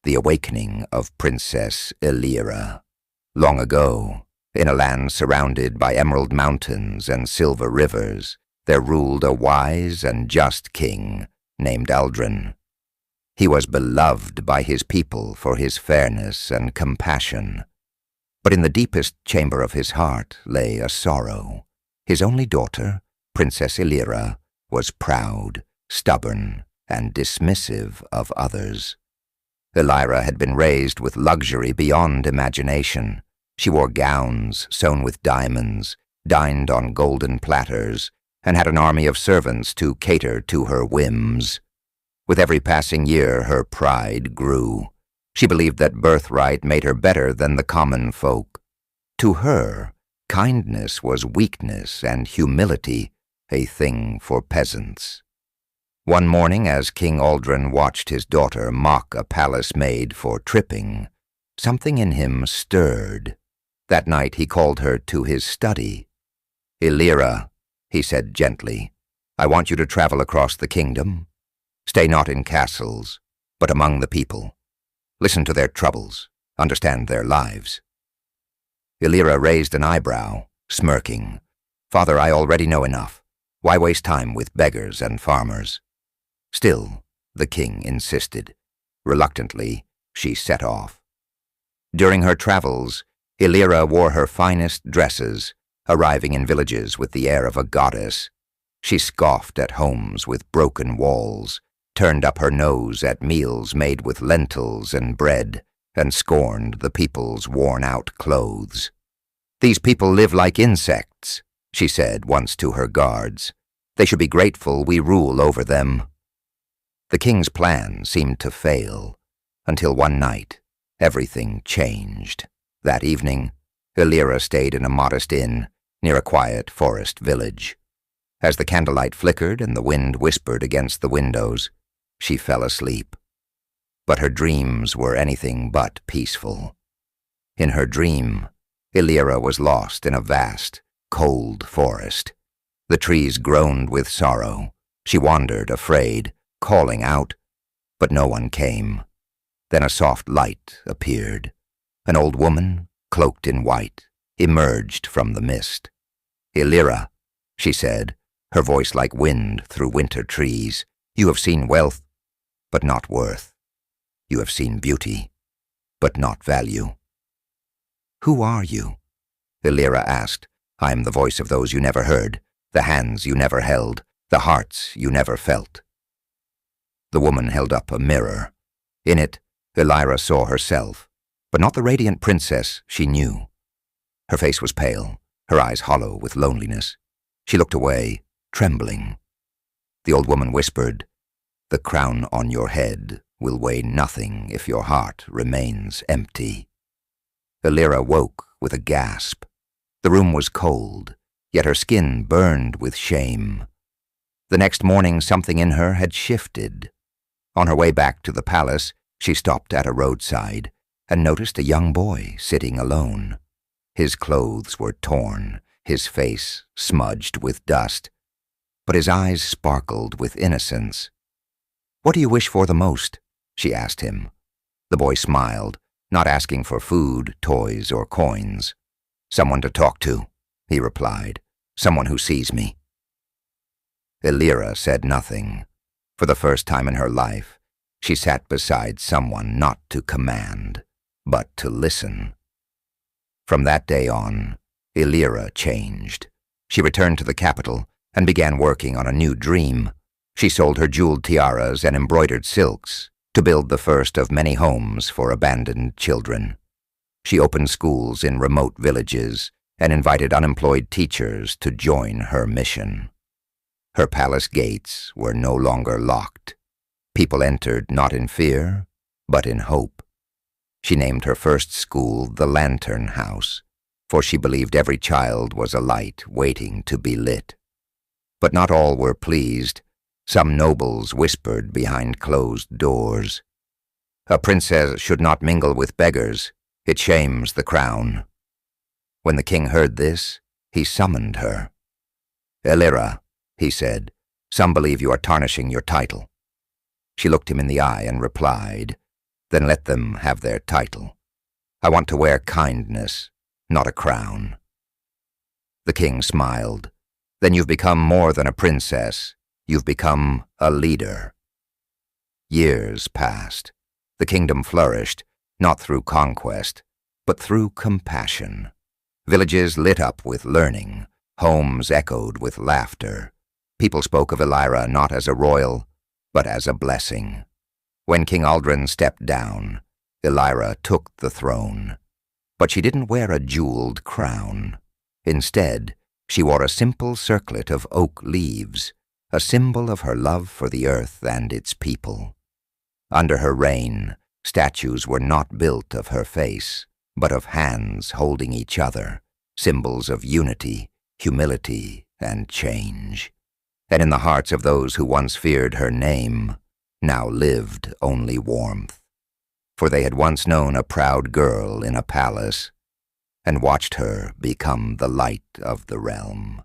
the awakening of Princess Elira. Long ago, in a land surrounded by emerald mountains and silver rivers, there ruled a wise and just king named Aldrin. He was beloved by his people for his fairness and compassion. But in the deepest chamber of his heart lay a sorrow. His only daughter, Princess Elira, was proud, stubborn, and dismissive of others. Elira had been raised with luxury beyond imagination. She wore gowns sewn with diamonds, dined on golden platters, and had an army of servants to cater to her whims. With every passing year, her pride grew. She believed that birthright made her better than the common folk. To her, kindness was weakness and humility a thing for peasants. One morning, as King Aldrin watched his daughter mock a palace maid for tripping, something in him stirred. That night he called her to his study. "Elira," he said gently, "I want you to travel across the kingdom. Stay not in castles, but among the people. Listen to their troubles, understand their lives." Elira raised an eyebrow, smirking. "Father, I already know enough. Why waste time with beggars and farmers?" Still, the king insisted. Reluctantly, she set off. During her travels, Elira wore her finest dresses, arriving in villages with the air of a goddess. She scoffed at homes with broken walls, turned up her nose at meals made with lentils and bread, and scorned the people's worn-out clothes. "These people live like insects," she said once to her guards. "They should be grateful we rule over them." The king's plan seemed to fail, until one night everything changed. That evening, Elira stayed in a modest inn near a quiet forest village. As the candlelight flickered and the wind whispered against the windows, she fell asleep. But her dreams were anything but peaceful. In her dream, Elira was lost in a vast, cold forest. The trees groaned with sorrow. She wandered, afraid, calling out, but no one came. Then a soft light appeared. An old woman, cloaked in white, emerged from the mist. "Elira," she said, her voice like wind through winter trees, "you have seen wealth, but not worth. You have seen beauty, but not value." "Who are you?" Elira asked. "I am the voice of those you never heard, the hands you never held, the hearts you never felt." The woman held up a mirror. In it, Elira saw herself, but not the radiant princess she knew. Her face was pale, her eyes hollow with loneliness. She looked away, trembling. The old woman whispered, "The crown on your head will weigh nothing if your heart remains empty." Elira woke with a gasp. The room was cold, yet her skin burned with shame. The next morning something in her had shifted. On her way back to the palace, she stopped at a roadside and noticed a young boy sitting alone. His clothes were torn, his face smudged with dust, but his eyes sparkled with innocence. "What do you wish for the most?" she asked him. The boy smiled, not asking for food, toys, or coins. "Someone to talk to," he replied. "Someone who sees me." Elira said nothing. For the first time in her life, she sat beside someone not to command, but to listen. From that day on, Elira changed. She returned to the capital and began working on a new dream. She sold her jeweled tiaras and embroidered silks to build the first of many homes for abandoned children. She opened schools in remote villages and invited unemployed teachers to join her mission. Her palace gates were no longer locked. People entered not in fear, but in hope. She named her first school the Lantern House, for she believed every child was a light waiting to be lit. But not all were pleased. Some nobles whispered behind closed doors. "A princess should not mingle with beggars. It shames the crown." When the king heard this, he summoned her. "Elira," he said, "some believe you are tarnishing your title." She looked him in the eye and replied, Then let them have their title. I want to wear kindness, not a crown." The king smiled. "Then you've become more than a princess. You've become a leader." Years passed. The kingdom flourished, not through conquest, but through compassion. Villages lit up with learning, homes echoed with laughter. People spoke of Elira not as a royal, but as a blessing. When King Aldrin stepped down, Elira took the throne. But she didn't wear a jeweled crown. Instead, she wore a simple circlet of oak leaves, a symbol of her love for the earth and its people. Under her reign, statues were not built of her face, but of hands holding each other, symbols of unity, humility, and change. And in the hearts of those who once feared her name, now lived only warmth. For they had once known a proud girl in a palace, and watched her become the light of the realm.